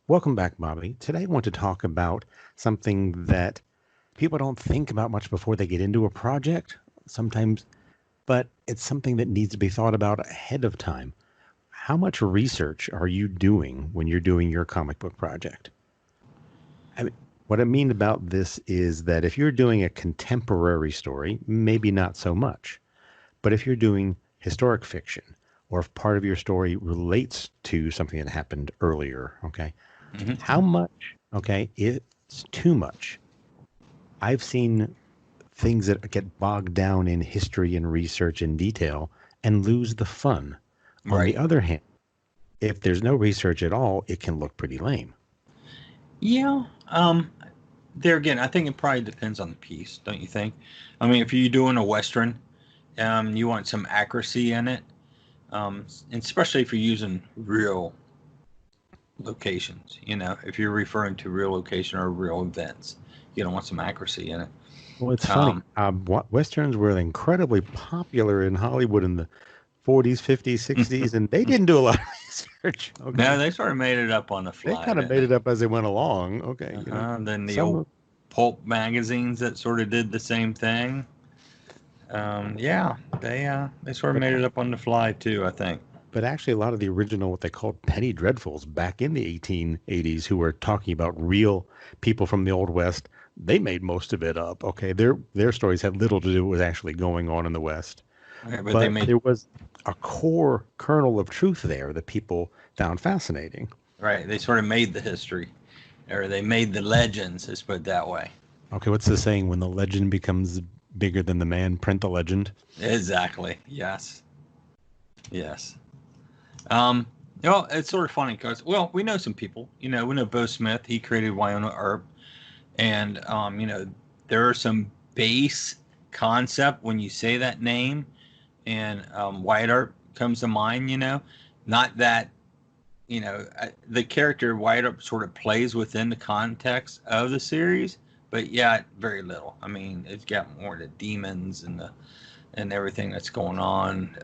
Welcome back, Bobby. Today I want to talk about something that people don't think about much before they get into a project sometimes, but it's something that needs to be thought about ahead of time. How much research are you doing when you're doing your comic book project? I mean, what I mean about this is that if you're doing a contemporary story, maybe not so much. But if you're doing historic fiction, or if part of your story relates to something that happened earlier, okay, Hmm. how much, okay, it's too much. I've seen things that get bogged down in history and research and detail and lose the fun. On the Right. other hand, if there's no research at all, it can look pretty lame. Yeah. There again, I think it probably depends on the piece, don't you think? I mean, if you're doing a western, you want some accuracy in it, and especially if you're using real locations. If you're referring to real location or real events, you don't want some accuracy in it. Well, it's funny. Um, Westerns were incredibly popular in Hollywood in the 40s, 50s, 60s, and they didn't do a lot of research. no, Okay. they sort of made it up on the They fly, kind of didn't made they? it up as they went along. Okay. Then the old Some, pulp magazines that sort of did the same thing. Yeah, they sort of but made it up on the fly too, I think. But actually, a lot of the original, what they called penny dreadfuls back in the 1880s, who were talking about real people from the Old West, they made most of it up. Okay, their stories had little to do with actually going on in the West, Okay, but they but made there was a core kernel of truth there that people found fascinating. right. They sort of made the history, or they made the legends. Let's put it that way. Okay, what's the saying? When the legend becomes bigger than the man, print the legend. Exactly. Yes. Yes. It's sort of funny because we know some people. We know Bo Smith. He created Wyona Earp, and there are some base concept when you say that name, and Wyatt Earp comes to mind. Not that the character Wyatt Earp sort of plays within the context of the series, but yeah, very little. I mean, it's got more the demons and everything that's going on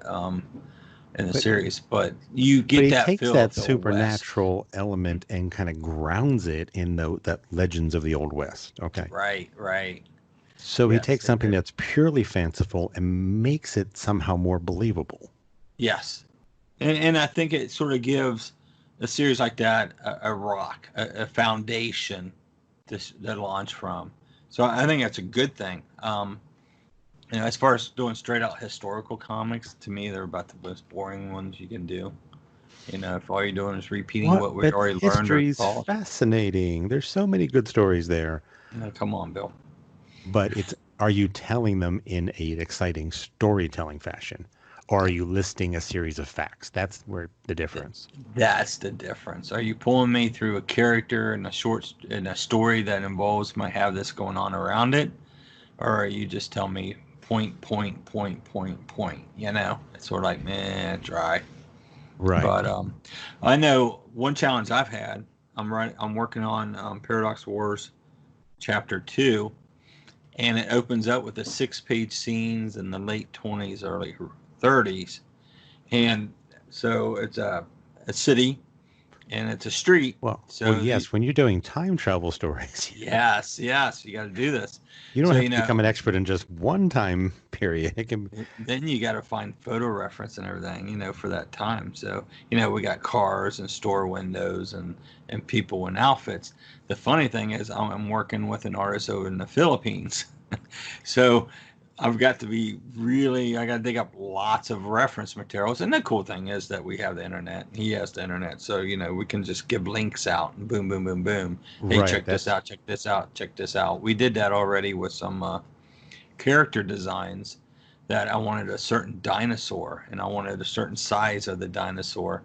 in the But series, but you but get he that takes feel that of the Old West. supernatural element and kind of grounds it in that legends of the Old West. Okay. Right, right. So he Yes, takes they something do. that's purely fanciful and makes it somehow more believable. Yes, and I think it sort of gives a series like that a rock, a foundation to launch from. So I think that's a good thing. As far as doing straight out historical comics, to me, they're about the most boring ones you can do. If all you're doing is repeating What? what we But already learned or history's taught, fascinating. There's so many good stories there. come on, Bill. But are you telling them in an exciting storytelling fashion? Or are you listing a series of facts? That's where the difference. That's the difference. Are you pulling me through a character in a story that involves might have this going on around it, or are you just telling me point, point, point, point, point? It's sort of like dry. Right. But I know one challenge I've had. I'm working on Paradox Wars Chapter 2, and it opens up with the 6-page scenes in the late 20s, early 30s, and so it's a city and it's a street. Well, So the yes, when you're doing time travel stories, yes, you got to do this. you don't So have to become an expert in just one time period. It can, then you got to find photo reference and everything, for that time. So we got cars and store windows and people in outfits. The funny thing is, I'm working with an artist over in the Philippines, so I got to dig up lots of reference materials. And the cool thing is that we have the internet. He has the internet. So, we can just give links out and boom, boom, boom, boom. Hey, right. check this That's out, check this out, check this out. We did that already with some character designs that I wanted a certain dinosaur and I wanted a certain size of the dinosaur.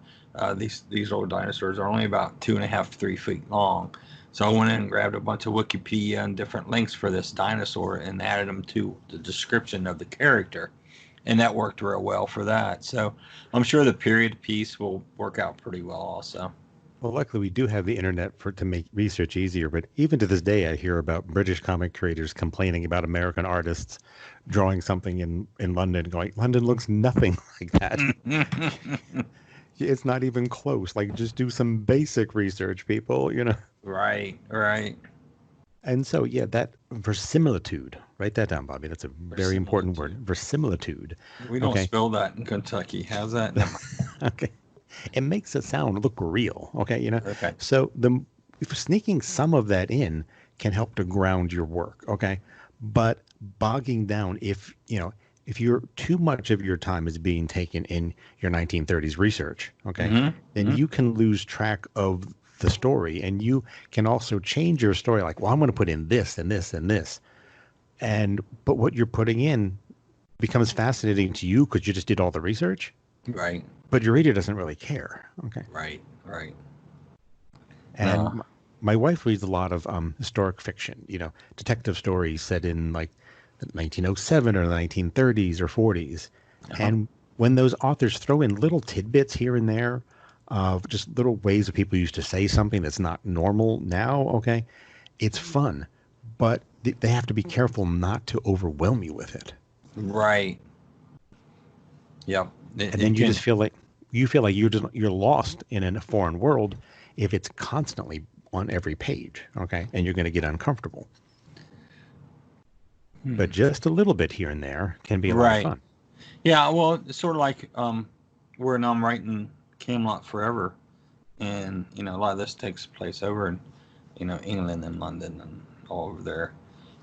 These old dinosaurs are only about 2.5, 3 feet long. So I went in and grabbed a bunch of Wikipedia and different links for this dinosaur and added them to the description of the character. And that worked real well for that. So I'm sure the period piece will work out pretty well also. Well, luckily we do have the internet to make research easier, but even to this day I hear about British comic creators complaining about American artists drawing something in London going, London looks nothing like that. It's not even close. Like, just do some basic research, people, you know? Right, right. And so, yeah, that verisimilitude, write that down, Bobby. That's a very important word. Verisimilitude. Verisimilitude. We don't Okay. spell that in Kentucky. How's that? Never mind. Okay. It makes it sound look real. Okay. You know, Okay. so if sneaking some of that in can help to ground your work. Okay. But bogging down, if you're too much of your time is being taken in your 1930s research, okay, Mm-hmm. then Mm-hmm. you can lose track of the story, and you can also change your story. Like, well, I'm going to put in this and this and this, but what you're putting in becomes fascinating to you because you just did all the research, Right. but your reader doesn't really care. Okay. Right. Right. And No. my wife reads a lot of historic fiction, detective stories set in like 1907 or the 1930s or 40s. Uh-huh. And when those authors throw in little tidbits here and there of just little ways that people used to say something that's not normal now, okay, it's fun. But they have to be careful not to overwhelm you with it. Right. Yep. And then It you can. just feel like you're lost in a foreign world if it's constantly on every page, okay? And you're going to get uncomfortable. But Hmm. just a little bit here and there can be a lot of Right. fun. Yeah. Well, it's sort of like where I'm writing Camelot Forever, and a lot of this takes place over in England and London and all over there.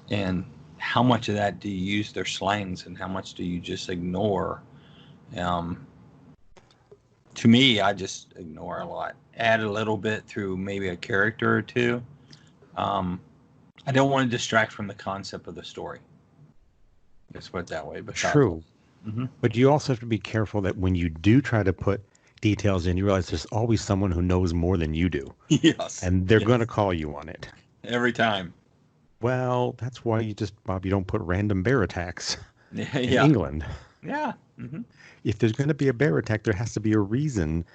And how much of that do you use their slangs, and how much do you just ignore? Um, to me, I just ignore a lot. Add a little bit through maybe a character or two. Um, I don't want to distract from the concept of the story. Let's put it that way. Because True. mm-hmm. But you also have to be careful that when you do try to put details in, you realize there's always someone who knows more than you do. Yes, And they're going to yes, call you on it. every time. Well, that's why Bob, you don't put random bear attacks in Yeah, England. yeah, mm-hmm. If there's going to be a bear attack, there has to be a reason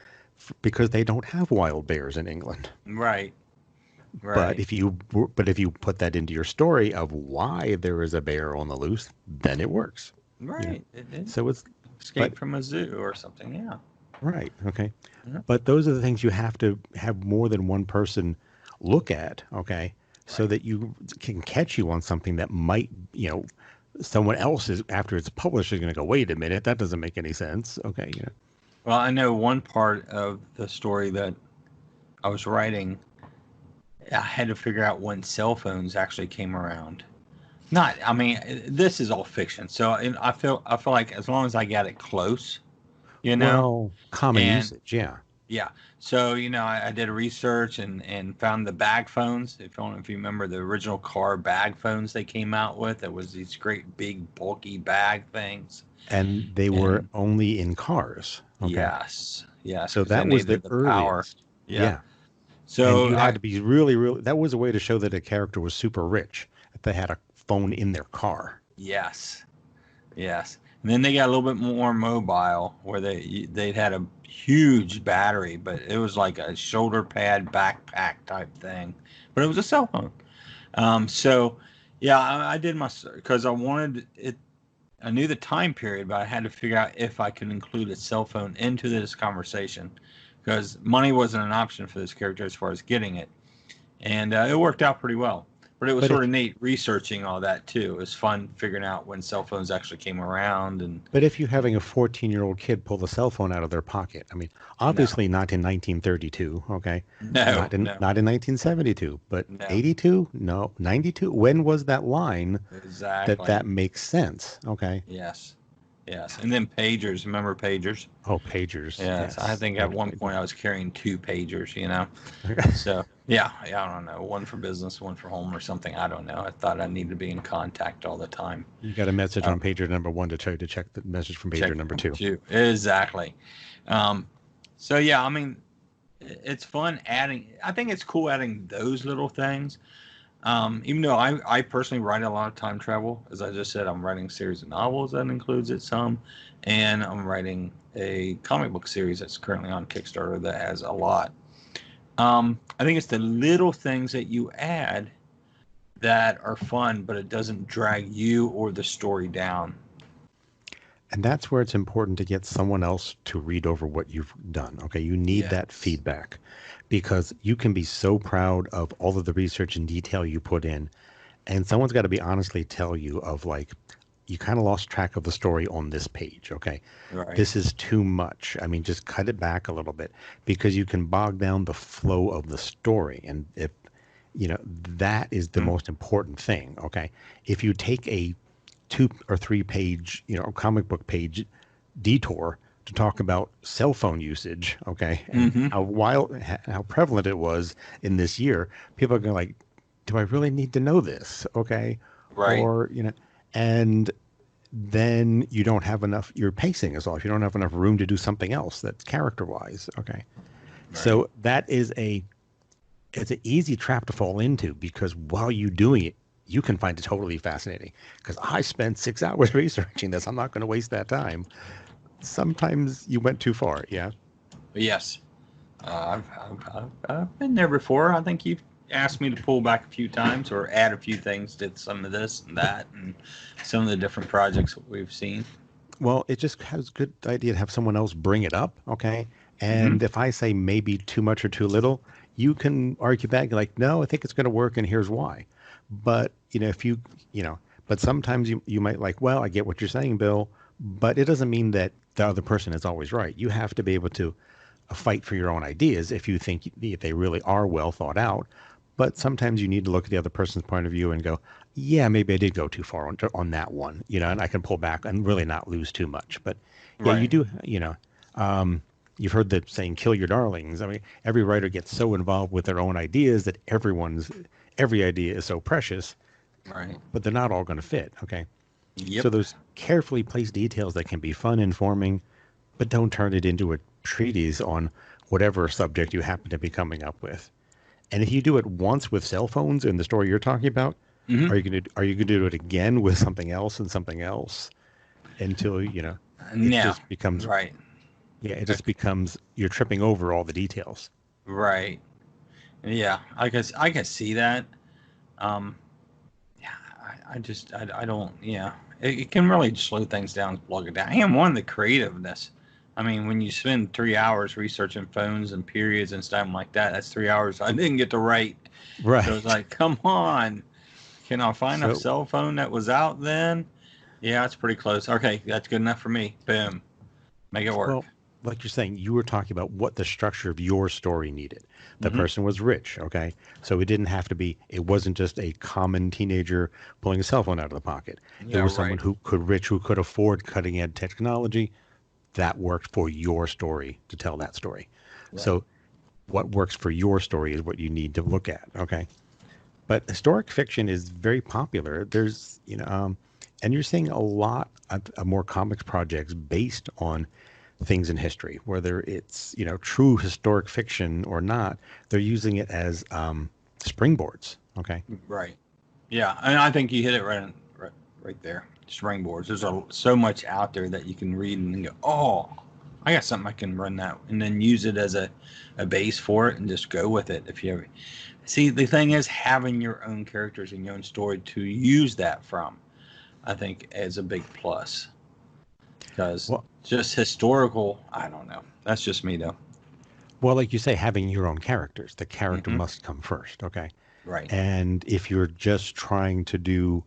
because they don't have wild bears in England. Right, But right, if you put that into your story of why there is a bear on the loose, then it works. You know. right. It So it's escaped but from a zoo or something. Yeah. right, okay. Mm-hmm. But those are the things you have to have more than one person look at, okay, so Right. that you can catch you on something that might, someone else is after it's published is going to go, wait a minute, that doesn't make any sense. Okay. Well, I know one part of the story that I was writing. I had to figure out when cell phones actually came around. Not, I mean, this is all fiction. So I feel like as long as I got it close, you know, Well, common and usage, yeah. yeah. So I did a research and found the bag phones. If you remember the original car bag phones they came out with, it was these great big bulky bag things. And they were And only in cars, okay. yes, yes, So because they that was the needed the power. earliest. Yeah. Yeah. And So you had to be really, really, that was a way to show that a character was super rich, if they had a phone in their car. yes, yes. And then they got a little bit more mobile, where they'd had a huge battery, but it was like a shoulder pad backpack type thing, but it was a cell phone. So yeah, I did my because I wanted it. I knew the time period, but I had to figure out if I could include a cell phone into this conversation because money wasn't an option for this character as far as getting it, and it worked out pretty well. But it was But sort of if neat researching all that too. It was fun figuring out when cell phones actually came around, and but if you're having a 14-year-old kid pull the cell phone out of their pocket, I mean, no, obviously not in 1932, okay? no, Not in no, not in 1972, but no, 82? No, 92. When was that line that exactly. makes sense? Okay. Yes, yes. And then pagers. Remember pagers? Oh, pagers. Yes, I Yes. think at one point I was carrying two pagers. So yeah, I don't know, one for business, one for home or something. I don't know. I thought I needed to be in contact all the time. You got a message Uh, on pager number one to try to check the message from check pager number number two. two. Exactly. Um, so yeah, I mean, it's fun adding. I think it's cool adding those little things. Even though I personally write a lot of time travel, as I just said, I'm writing a series of novels that includes it some, and I'm writing a comic book series that's currently on Kickstarter that has a lot. I think it's the little things that you add that are fun, but it doesn't drag you or the story down. And that's where it's important to get someone else to read over what you've done. Okay. You need that Yes. feedback because you can be so proud of all of the research and detail you put in. And someone's got to be honestly tell you of like, you kind of lost track of the story on this page. Okay. Right. This is too much. I mean, just cut it back a little bit because you can bog down the flow of the story. And if, that is the Mm. most important thing. Okay. If you take a 2 or 3 page, comic book page detour to talk about cell phone usage, okay, and Mm-hmm. how prevalent it was in this year, people are going like, do I really need to know this? Okay. Right. Or, and then you don't have enough, your pacing is off. You don't have enough room to do something else that's character wise. Okay. Right. So it's an easy trap to fall into because while you're doing it, you can find it totally fascinating. Because I spent 6 hours researching this. I'm not going to waste that time. Sometimes you went too far. Yeah. But yes. I've been there before. I think you've asked me to pull back a few times or add a few things to some of this and that and some of the different projects that we've seen. Well, it just has good idea to have someone else bring it up. Okay. Mm-hmm. And if I say maybe too much or too little, you can argue back like, no, I think it's going to work, and here's why. But if but sometimes you might like, well, I get what you're saying, Bill, but it doesn't mean that the other person is always right. You have to be able to fight for your own ideas if you think if they really are well thought out. But sometimes you need to look at the other person's point of view and go, yeah, maybe I did go too far on that one, and I can pull back and really not lose too much. But yeah, you Right. do, you've heard the saying, kill your darlings. I mean, every writer gets so involved with their own ideas that every idea is so precious, Right. but they're not all going to fit. Okay. So Yep. those carefully placed details that can be fun, informing, but don't turn it into a treatise on whatever subject you happen to be coming up with. And if you do it once with cell phones in the story you're talking about, Mm-hmm. are you going to do it again with something else and something else until it Yeah. just becomes Right. yeah, it Uh, just becomes you're tripping over all the details. Right. Yeah. I can see that. Um. Yeah. I don't. Yeah. It can really slow things down, plug it down. And one, the creativeness. I mean, when you spend 3 hours researching phones and periods and stuff like that, that's 3 hours I didn't get to write. So it's Right. like, come on. Can I find a So, cell phone that was out then? Yeah, it's pretty close. Okay, that's good enough for me. Boom. Make it work. well, like you're saying, you were talking about what the structure of your story needed. The Mm-hmm. person was rich, okay? So it didn't have to be, it wasn't just a common teenager pulling a cell phone out of the pocket. It Yeah, was someone right. who could afford cutting edge technology that worked for your story to tell that story. Right. So what works for your story is what you need to look at, okay? But historic fiction is very popular. And you're seeing a lot of more comics projects based on things in history, whether it's true historic fiction or not. They're using it as springboards. Okay, Right. Yeah, and I think you hit it right there. Springboards. There's so much out there that you can read and go, oh, I got something I can run that, and then use it as a base for it, and just go with it. If you ever see, the thing is having your own characters and your own story to use that from, I think, is a big plus. Because well, just historical, I don't know. That's just me though. like you say, having your own characters, the character Hmm. must come first. Okay, Right. and if you're just trying to do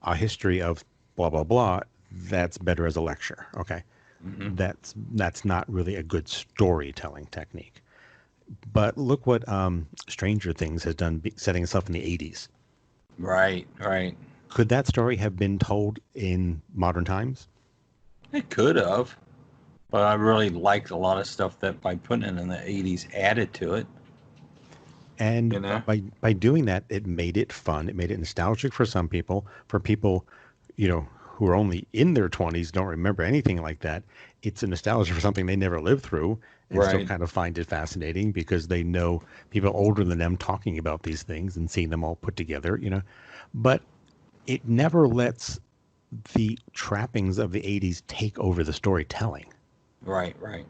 a history of blah blah blah, that's better as a lecture. Okay, Hmm. that's not really a good storytelling technique. But look what Stranger Things has done, setting itself in the 80s. Right. Right. Could that story have been told in modern times? It could have, but I really liked a lot of stuff that by putting it in the '80s added to it. And You know. by doing that, it made it fun. It made it nostalgic for some people. For people, who are only in their 20s, don't remember anything like that. It's a nostalgia for something they never lived through and still Right. kind of find it fascinating because they know people older than them talking about these things and seeing them all put together. But it never lets the trappings of the 80s take over the storytelling. Right. Right.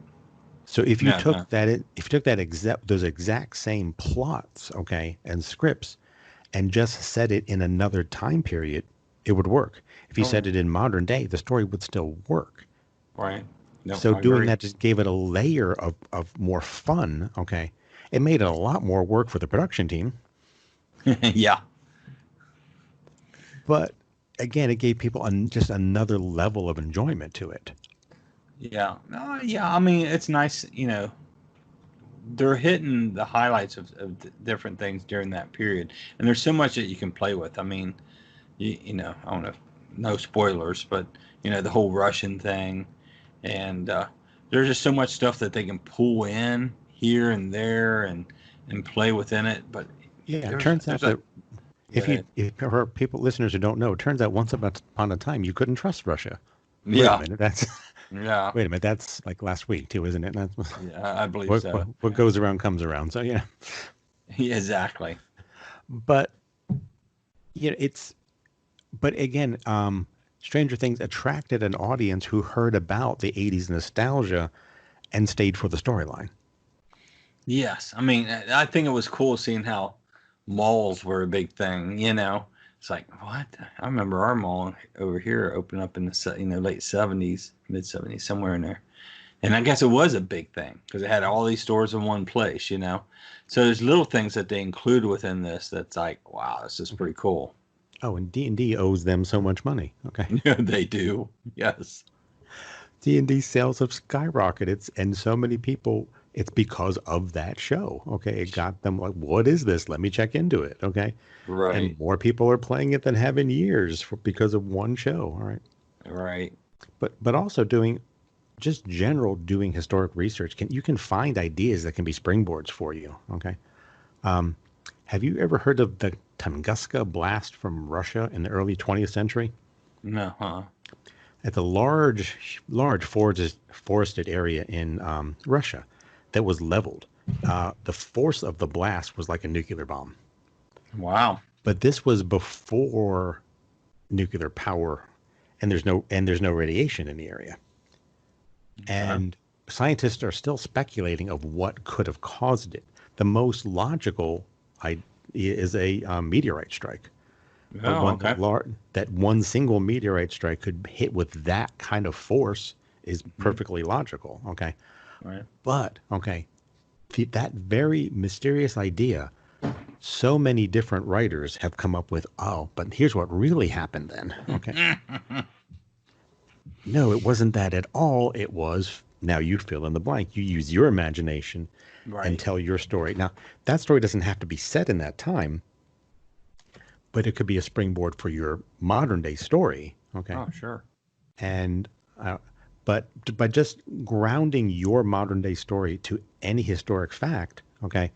So if you No. took No. that if you took that exact those exact same plots, okay, and scripts and just set it in another time period, it would work. If you set Oh. it in modern day, the story would still work. Right. No, So I doing agree. that just gave it a layer of more fun. Okay. It made it a lot more work for the production team, Yeah. but again, it gave people just another level of enjoyment to it. Yeah. Yeah. I mean, it's nice, they're hitting the highlights of different things during that period. And there's so much that you can play with. I mean, I don't know, no spoilers, but, the whole Russian thing. And there's just so much stuff that they can pull in here and there and play within it. But Yeah, it there's, turns out there's a, that go ahead. if for people listeners who don't know, it turns out once upon a time you couldn't trust Russia. Wait a Yeah. minute, that's Yeah. wait a minute, that's like last week too, isn't it? That's Yeah. I believe what, so. what goes around comes around. So yeah, Yeah, exactly. but it's but again, Stranger Things attracted an audience who heard about the '80s nostalgia and stayed for the storyline. Yes, I mean, I think it was cool seeing how malls were a big thing. It's like what? I remember our mall over here opened up in the late '70s, mid '70s, somewhere in there. And I guess it was a big thing because it had all these stores in one place. So there's little things that they include within this that's like, wow, this is Okay. pretty cool. Oh, and D&D owes them so much money. Okay. Yeah, they do. Yes. D&D sales have skyrocketed. And so many people, it's because of that show. Okay. It got them like, what is this? Let me check into it. Okay. And Right. more people are playing it than have in years because of one show. All right. Right. But also doing just general doing historic research you can find ideas that can be springboards for you. Okay. Um, have you ever heard of the Tunguska blast from Russia in the early 20th century? No, huh? It's a large forested area in Russia that was leveled. The force of the blast was like a nuclear bomb, Wow. but this was before nuclear power, and there's no radiation in the area. Okay. And scientists are still speculating of what could have caused it. The most logical idea is a meteorite strike. But Oh, okay. that one single meteorite strike could hit with that kind of force is Hmm. perfectly logical. Okay. Right. But, okay, that very mysterious idea, so many different writers have come up with, oh, but here's what really happened then. Okay. No, it wasn't that at all. It was, now you fill in the blank. You use your imagination and Right. tell your story. Now, that story doesn't have to be set in that time, but it could be a springboard for your modern day story. Okay. Oh, sure. And uh, but by just grounding your modern day story to any historic fact, okay,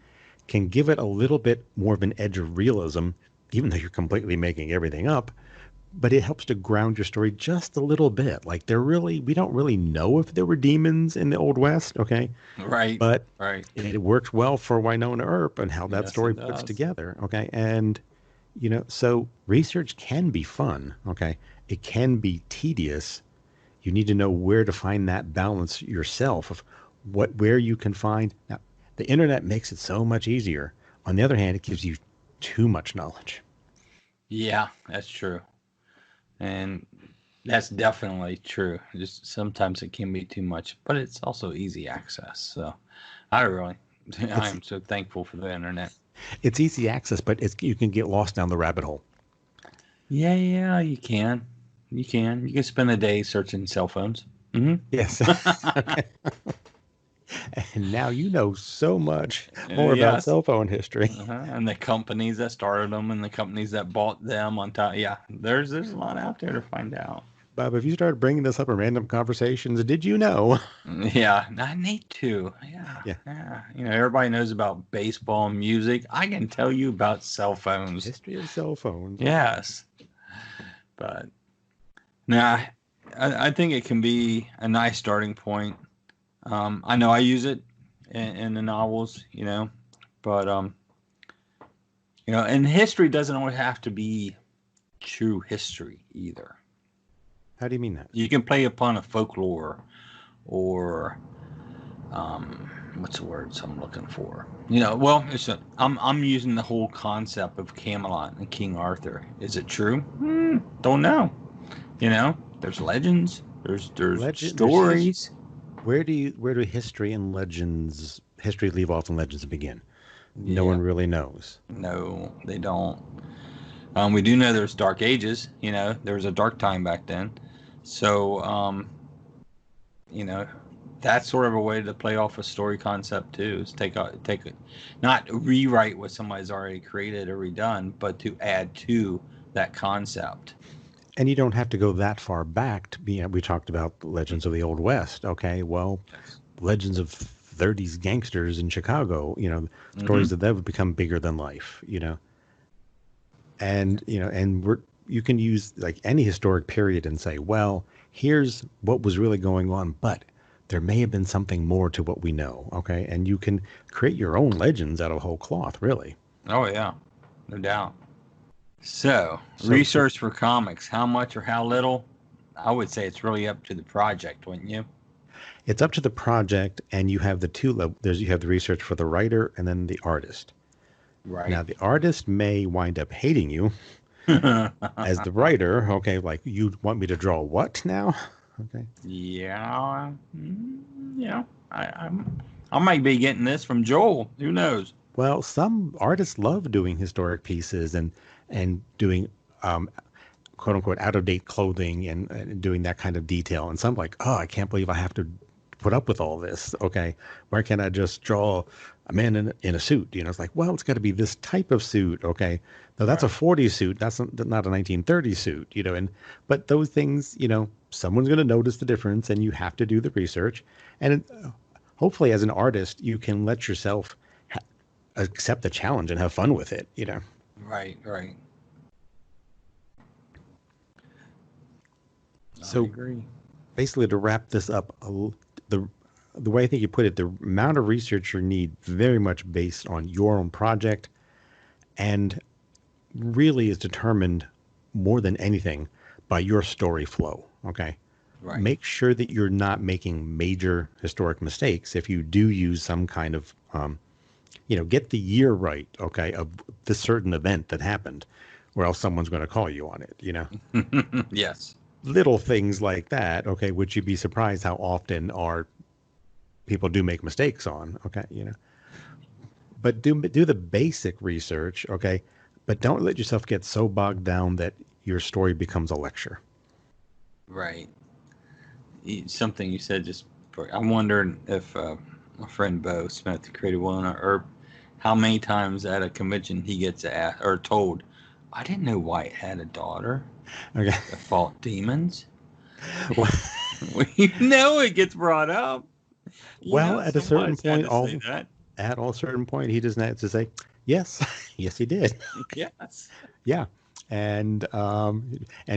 can give it a little bit more of an edge of realism, even though you're completely making everything up. But it helps to ground your story just a little bit. Like we don't really know if there were demons in the Old West, okay, Right. but Right. it worked well for Winona Earp and how that Yes, it story puts does. together, okay, and so research can be fun, okay, it can be tedious. You need to know where to find that balance yourself of where you can find. Now, the internet makes it so much easier. On the other hand, it gives you too much knowledge. Yeah, that's true. And that's definitely true. Just sometimes it can be too much, but it's also easy access. So I really, I It's am so thankful for the internet. it's easy access, but you can get lost down the rabbit hole. Yeah, yeah, you can. You can. You can spend a day searching cell phones. Hmm. Yes. Okay. And now you know so much more about Yes. cell phone history. And the companies that started them and the companies that bought them on top. Yeah, there's a lot out there to find out. Bob, if you started bringing this up in random conversations, did you know? Yeah, I need to. Yeah, Yeah. yeah. Everybody knows about baseball and music. I can tell you about cell phones. History of cell phones. Yes, but nah, I think it can be a nice starting point. I know I use it in the novels, but and history doesn't always have to be true history either. How do you mean that? You can play upon a folklore or what's the words I'm looking for? Well, I'm using the whole concept of Camelot and King Arthur. Is it true? Don't know. There's legends. There's Legend, stories. where do history and legends, history leave off and legends begin? No Yeah. one really knows. No, they don't. We do know there's dark ages. You know, there was a dark time back then. So, you know, that's sort of a way to play off a story concept too. Is take it, not rewrite what somebody's already created or redone, but to add to that concept. And you don't have to go that far back to be, we talked about legends of the Old West. Okay, well, Yes. legends of 30s gangsters in Chicago, Mm-hmm. stories that would become bigger than life, and and you can use like any historic period and say, well, here's what was really going on, but there may have been something more to what we know. Okay, and you can create your own legends out of whole cloth, really. Oh yeah, no doubt. So, So research for comics, how much or how little? I would say it's really up to the project, wouldn't you? it's up to the project, and you have the there's you have the research for the writer and then the artist. Right. Now the artist may wind up hating you as the writer. Okay, like, you want me to draw what now? Okay. Yeah. Yeah. I might be getting this from Joel. Who knows? Well, some artists love doing historic pieces and doing quote unquote out of date clothing and doing that kind of detail. And some like, oh, I can't believe I have to put up with all this. Okay, why can't I just draw a man in a suit? It's like, well, it's got to be this type of suit. Okay, now that's a Right. 40s suit. That's not a 1930s suit. And but those things, someone's going to notice the difference, and you have to do the research. And hopefully, as an artist, you can let yourself accept the challenge and have fun with it. Right. Right. I So agree. basically, to wrap this up, the the way I think you put it, the amount of research you need very much based on your own project, and really is determined more than anything by your story flow. Okay. Right. Make sure that you're not making major historic mistakes if you do use some kind of, get the year right, okay, of the certain event that happened, or else someone's going to call you on it. Yes. Little things like that, okay, which you'd be surprised how often are people do make mistakes on, okay. But do the basic research, okay, but don't let yourself get so bogged down that your story becomes a lecture. Right. Something you said just. I'm wondering if my friend Bo Smith, the creative one, or how many times at a convention he gets asked or told, "I didn't know White had a daughter Okay. that fought demons." Well, You know it gets brought up. You well, know at a certain somebody's had point, to say all that. at a certain point, he doesn't have to say yes, yes, he did. Yes. Yeah, and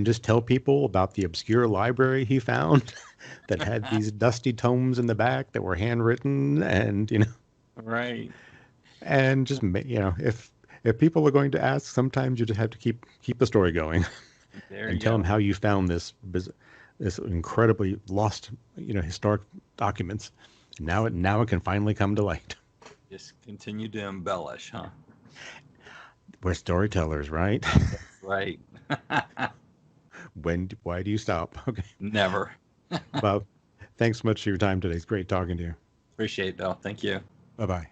just tell people about the obscure library he found that had these dusty tomes in the back that were handwritten, and Right. and just if people are going to ask, sometimes you just have to keep the story going There and you tell them go. how you found this incredibly lost historic documents. Now it can finally come to light. Just continue to embellish, huh? We're storytellers, right? Right. Why do you stop? Okay. Never. Well, thanks so much for your time today. It's great talking to you. Appreciate it, Bill. Thank you. Bye bye.